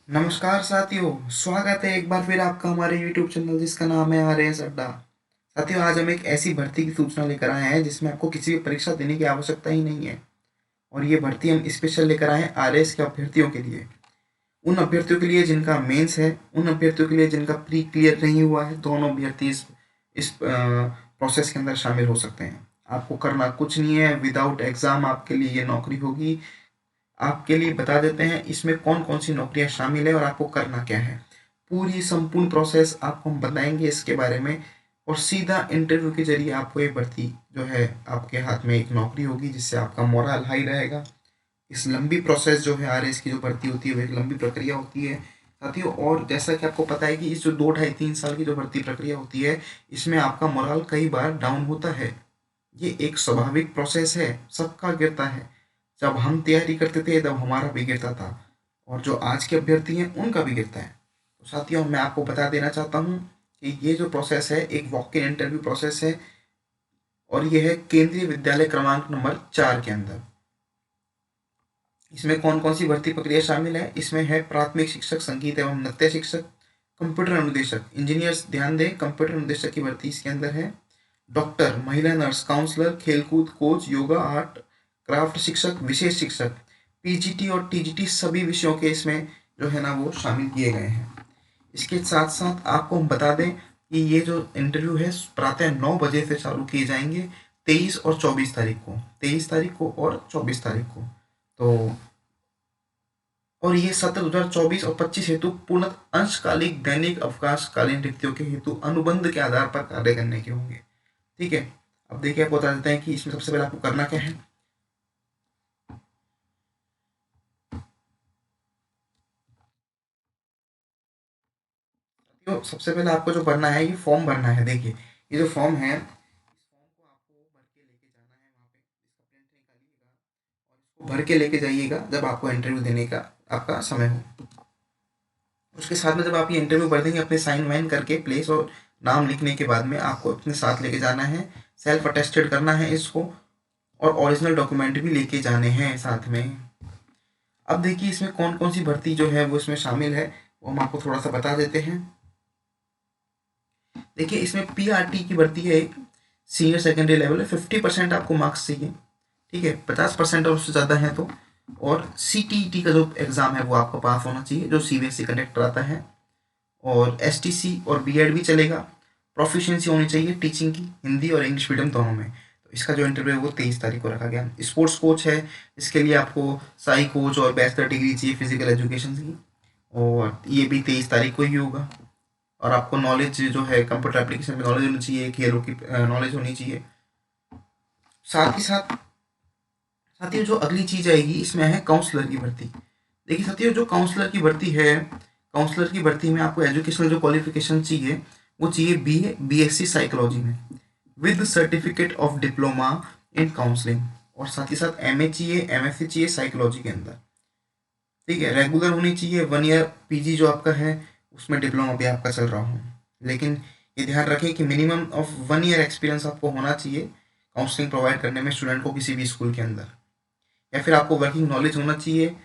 नमस्कार साथियों, स्वागत है एक बार फिर आपका हमारे YouTube चैनल जिसका नाम है आरएस अड्डा। साथियों, आज हम एक ऐसी भर्ती की सूचना लेकर आए हैं जिसमें आपको किसी भी परीक्षा देने की आवश्यकता ही नहीं है। और ये भर्ती हम स्पेशल लेकर आए हैं आरएस के अभ्यर्थियों के लिए। उन अभ्यर्थियों के लिए जिनका मेंस है, उन अभ्यर्थियों के लिए जिनका प्री क्लियर नहीं हुआ है। दोनों अभ्यर्थी इस प्रोसेस के अंदर शामिल हो सकते हैं। आपको करना कुछ नहीं है, विदाउट एग्ज़ाम आपके लिए ये नौकरी होगी। आपके लिए बता देते हैं इसमें कौन कौन सी नौकरियां शामिल है और आपको करना क्या है। पूरी संपूर्ण प्रोसेस आपको हम बताएंगे इसके बारे में। और सीधा इंटरव्यू के जरिए आपको ये भर्ती जो है, आपके हाथ में एक नौकरी होगी जिससे आपका मोरल हाई रहेगा। इस लंबी प्रोसेस जो है आरएस की जो भर्ती होती है वो एक लंबी प्रक्रिया होती है साथियों। और जैसा कि आपको पता है कि इस जो 2 ढाई 3 साल की जो भर्ती प्रक्रिया होती है, इसमें आपका मोरल कई बार डाउन होता है। ये एक स्वाभाविक प्रोसेस है, सबका गिरता है। जब हम तैयारी करते थे तब हमारा भी गिरता था, और जो आज के अभ्यर्थी हैं उनका भी गिरता है। तो साथियों, मैं आपको बता देना चाहता हूँ कि ये जो प्रोसेस है एक वॉक इन इंटरव्यू प्रोसेस है। और ये है केंद्रीय विद्यालय क्रमांक नंबर 4 के अंदर। इसमें कौन कौन सी भर्ती प्रक्रिया शामिल है? इसमें है प्राथमिक शिक्षक, संगीत एवं नृत्य शिक्षक, कंप्यूटर अनुदेशक, इंजीनियर्स ध्यान दें, कंप्यूटर अनुदेशक की भर्ती इसके अंदर है। डॉक्टर, महिला नर्स, काउंसलर, खेलकूद कोच, योगा आर्ट क्राफ्ट शिक्षक, विशेष शिक्षक, पीजीटी और टीजीटी सभी विषयों के इसमें जो है ना वो शामिल किए गए हैं। इसके साथ साथ आपको हम बता दें कि ये जो इंटरव्यू है प्रातः 9 बजे से चालू किए जाएंगे। 23 और 24 तारीख को, 23 तारीख को और 24 तारीख को। तो और ये सत्र 2024 और 25 हेतु पूर्ण अंशकालिक दैनिक अवकाशकालीन रिक्तियों के हेतु अनुबंध के आधार पर कार्य करने के होंगे। ठीक है। अब देखिए, आपको बता देते हैं कि इसमें सबसे पहले आपको करना क्या है। तो सबसे पहले आपको जो भरना है, ये फॉर्म भरना है। देखिए, ये जो फॉर्म है, इस फॉर्म को आपको भर के लेके जाना है वहाँ पे। इसका प्रिंट निकालिएगा और इसको भर के लेके जाइएगा जब आपको इंटरव्यू देने का आपका समय हो। उसके साथ में जब आप ये इंटरव्यू भर देंगे, अपने साइन वाइन करके प्लेस और नाम लिखने के बाद में आपको अपने साथ लेके जाना है। सेल्फ अटेस्टेड करना है इसको, और ओरिजिनल डॉक्यूमेंट भी लेके जाने हैं साथ में। अब देखिए, इसमें कौन कौन सी भर्ती जो है वो इसमें शामिल है, वो हम आपको थोड़ा सा बता देते हैं। देखिए, इसमें पीआरटी की भर्ती है एक, सीनियर सेकेंडरी लेवल है। 50% आपको मार्क्स चाहिए। ठीक है, 50% और उससे ज़्यादा है तो। और सीटीईटी का जो एग्ज़ाम है वो आपका पास होना चाहिए, जो सीबीएसई कंडक्ट कराता है। और एसटीसी और बीएड भी चलेगा। प्रोफिशिएंसी होनी चाहिए टीचिंग की, हिंदी और इंग्लिश मीडियम दोनों में। तो इसका जो इंटरव्यू है वो 23 तारीख को रखा गया। स्पोर्ट्स कोच है, इसके लिए आपको साई कोच और बैचलर डिग्री चाहिए फिजिकल एजुकेशन की। और ये भी 23 तारीख को ही होगा। और आपको नॉलेज जो है कंप्यूटर एप्लीकेशन में नॉलेज होनी चाहिए, खेलों की नॉलेज होनी चाहिए। साथ ही साथ साथियों, जो अगली चीज आएगी इसमें है काउंसलर की भर्ती। देखिए साथियों, जो काउंसलर की भर्ती है, काउंसलर की भर्ती में आपको एजुकेशनल जो क्वालिफिकेशन चाहिए वो चाहिए बीए बीएससी साइकोलॉजी में with certificate of diploma in counselling. और साथ ही साथ एमए चाहिए, एमएससी चाहिए साइकोलॉजी के अंदर। ठीक है, रेगुलर होनी चाहिए। 1 ईयर पीजी जो आपका है उसमें डिप्लोमा भी आपका चल रहा हो। लेकिन ये ध्यान रखें कि मिनिमम ऑफ 1 ईयर एक्सपीरियंस आपको होना चाहिए काउंसलिंग प्रोवाइड करने में स्टूडेंट को किसी भी स्कूल के अंदर। या फिर आपको वर्किंग नॉलेज होना चाहिए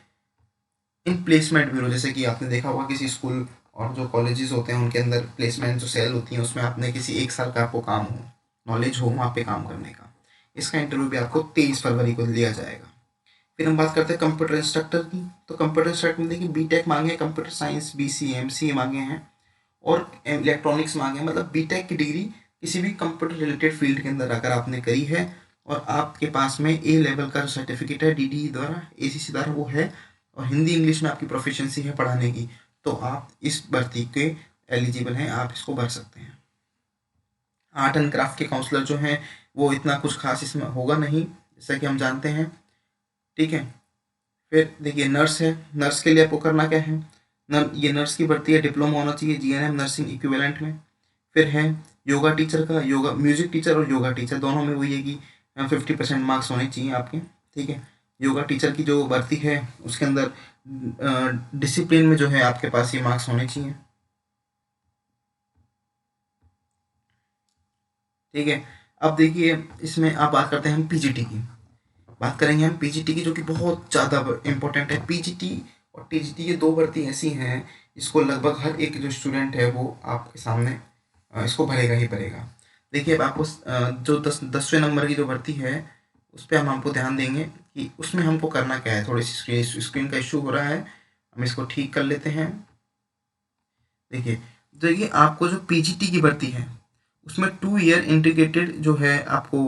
इन प्लेसमेंट ब्यूरो, जैसे कि आपने देखा होगा किसी स्कूल और जो कॉलेजेस होते हैं उनके अंदर प्लेसमेंट जो सेल होती हैं उसमें आपने किसी 1 साल का आपको काम हो, नॉलेज हो वहाँ पे काम करने का। इसका इंटरव्यू भी आपको 23 फरवरी को लिया जाएगा। फिर हम बात करते हैं कंप्यूटर इंस्ट्रक्टर की। तो कंप्यूटर इंस्ट्रक्टर में देखिए, बीटेक मांगे, कंप्यूटर साइंस बीसीए एमसीए मांगे हैं, और इलेक्ट्रॉनिक्स मांगे हैं। मतलब बीटेक की डिग्री किसी भी कंप्यूटर रिलेटेड फील्ड के अंदर अगर आपने करी है और आपके पास में ए लेवल का सर्टिफिकेट है डीडी द्वारा, एसीसी द्वारा वो है, और हिंदी इंग्लिश में आपकी प्रोफिशिएंसी है पढ़ाने की, तो आप इस भर्ती के एलिजिबल हैं, आप इसको भर सकते हैं। आर्ट एंड क्राफ्ट के काउंसलर जो हैं वो इतना कुछ खास इसमें होगा नहीं, जैसा कि हम जानते हैं। ठीक है। फिर देखिए, नर्स है। नर्स के लिए आपको करना क्या है? ये नर्स की भर्ती है, डिप्लोमा होना चाहिए जीएनएम नर्सिंग इक्विवेलेंट में। फिर है योगा टीचर का, योगा म्यूजिक टीचर और योगा टीचर दोनों में वही है कि 50% मार्क्स होने चाहिए आपके। ठीक है। योगा टीचर की जो भर्ती है उसके अंदर डिसिप्लिन में जो है आपके पास ये मार्क्स होने चाहिए। ठीक है। अब देखिए, इसमें आप बात करते हैं हम पीजीटी की। बात करेंगे हम पीजीटी की, जो कि बहुत ज़्यादा इंपॉर्टेंट है। पीजीटी और टीजीटी ये 2 भर्ती ऐसी हैं जिसको लगभग हर एक जो स्टूडेंट है वो आपके सामने इसको भरेगा ही भरेगा। देखिए अब आपको जो 10वें नंबर की जो भर्ती है उस पर हम आपको ध्यान देंगे कि उसमें हमको करना क्या है। थोड़ी सी स्क्रीन का इशू हो रहा है, हम इसको ठीक कर लेते हैं। देखिए आपको जो पीजीटी की भर्ती है उसमें 2 ईयर इंटीग्रेटेड जो है आपको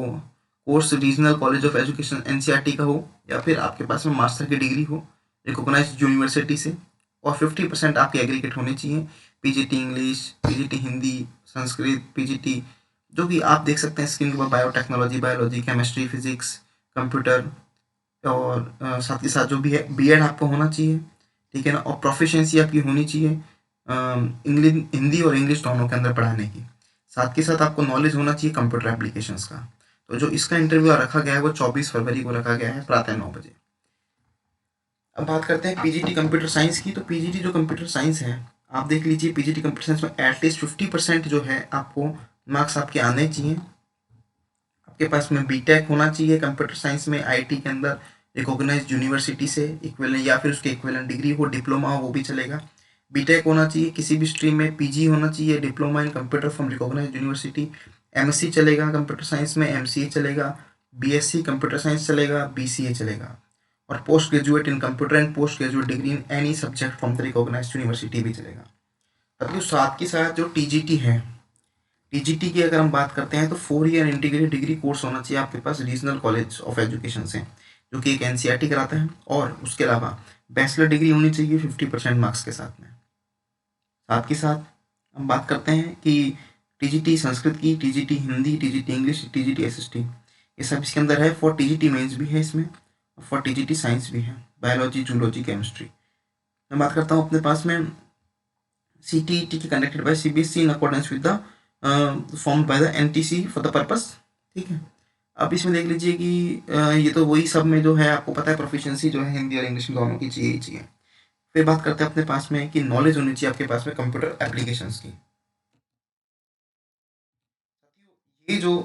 course regional college of education NCERT का हो या फिर आपके पास में मास्टर की डिग्री हो रिकॉग्नाइज्ड यूनिवर्सिटी से, और 50% आपके एग्रीगेट होने चाहिए। PGT English, PGT Hindi, Sanskrit, PGT जो कि आप देख सकते हैं स्क्रीन के ऊपर biotechnology, biology, chemistry, physics, computer, और साथ के साथ जो भी है बीएड आपको होना चाहिए, ठीक है ना। और प्रोफिशिएंसी आपकी होनी चाहिए इंग्लिश, हिंदी और इंग्लिश दोनों के अंदर पढ़ाने की। साथ के साथ आपको नॉलेज होना चाहिए कंप्यूटर एप्लीकेशंस का। तो जो इसका इंटरव्यू रखा गया है वो 24 फरवरी को रखा गया है प्रातः 9 बजे। अब बात करते हैं पीजीटी कंप्यूटर साइंस की। तो पीजीटी जो कंप्यूटर साइंस है आप देख लीजिए, पीजीटी कंप्यूटर साइंस में एटलीस्ट 50% जो है आपको मार्क्स आपके आने चाहिए। आपके पास में बीटेक होना चाहिए कंप्यूटर साइंस में आईटी के अंदर रिकॉग्नाइज्ड यूनिवर्सिटी से इक्विवेलेंट, या फिर उसके इक्विवेलेंट डिग्री हो, डिप्लोमा हो वो भी चलेगा। बीटेक होना चाहिए किसी भी स्ट्रीम में, पीजी होना चाहिए, diploma in computer from recognised university, MSc चलेगा कंप्यूटर साइंस में, एमसीए चलेगा, बीएससी कंप्यूटर साइंस चलेगा, बीसीए चलेगा, और post graduate in computer and post graduate degree in any subject from the recognised university भी चलेगा। अब साथ के साथ जो टीजीटी है, टीजीटी की अगर हम बात करते हैं तो 4 ईयर इंटीग्रेटेड डिग्री कोर्स होना चाहिए आपके पास रीजनल कॉलेज ऑफ एजुकेशन से, जो कि एक एनसीईआरटी कराता है। और उसके अलावा बैचलर डिग्री होनी चाहिए 50% मार्क्स के साथ में। साथ के साथ हम बात करते हैं कि टीजीटी संस्कृत की, TGT Hindi, TGT English, TGT SST, ये सब इसके अंदर है। फॉर टीजीटी मेंस भी है इसमें, और फॉर टीजीटी साइंस भी है, बायोलॉजी, जूलॉजी, केमिस्ट्री। मैं बात करता हूँ अपने पास में सीटीईटी की conducted by CBSE in accordance with the form by the NTC for the purpose, ठीक है। अब इसमें देख लीजिए कि ये तो वही सब में जो है आपको पता है प्रोफिशिएंसी जो है हिंदी और इंग्लिश में दोनों की चाहिए ही चाहिए। फिर बात करते हैं अपने पास में कि नॉलेज होनी चाहिए आपके पास में कंप्यूटर एप्लीकेशंस की। ये जो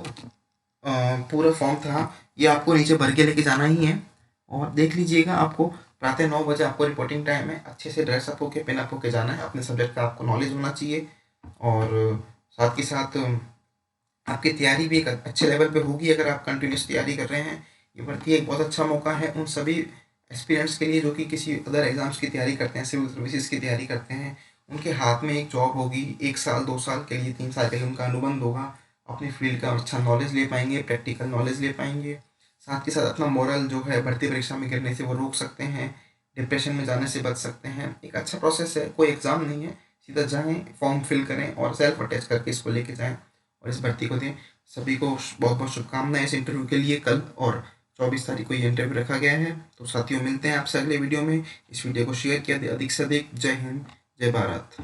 पूरा फॉर्म था ये आपको नीचे भर के लेके जाना ही है, और देख लीजिएगा आपको प्रातः 9 बजे आपको रिपोर्टिंग टाइम है। अच्छे से ड्रेसअप होके पिन अप होके जाना है, अपने सब्जेक्ट का आपको नॉलेज होना चाहिए, और साथ के साथ आपकी तैयारी भी एक अच्छे लेवल पे होगी अगर आप कंटिन्यूस तैयारी कर रहे हैं। ये भर्ती एक बहुत अच्छा मौका है उन सभी एस्पिरेंट्स के लिए जो कि किसी अदर एग्जाम्स की तैयारी करते हैं, सिविल सर्विसेज की तैयारी करते हैं। उनके हाथ में एक जॉब होगी, 1 साल 2 साल के लिए 3 साल के लिए उनका अनुबंध होगा, अपनी फील्ड का अच्छा नॉलेज ले पाएंगे, प्रैक्टिकल नॉलेज ले पाएंगे। साथ के साथ अपना मोरल जो है भर्ती परीक्षा में गिरने से वो रोक सकते हैं, डिप्रेशन में जाने से बच सकते हैं। एक अच्छा प्रोसेस है, कोई एग्ज़ाम नहीं है, सीधा जाएँ, फॉर्म फिल करें और सेल्फ अटैच करके इसको लेके जाएँ और इस भर्ती को दें। सभी को बहुत बहुत शुभकामनाएं इस इंटरव्यू के लिए। कल और 24 तारीख को ये इंटरव्यू रखा गया है। तो साथियों मिलते हैं आपसे अगले वीडियो में। इस वीडियो को शेयर किया अधिक से अधिक। जय हिंद, जय भारत।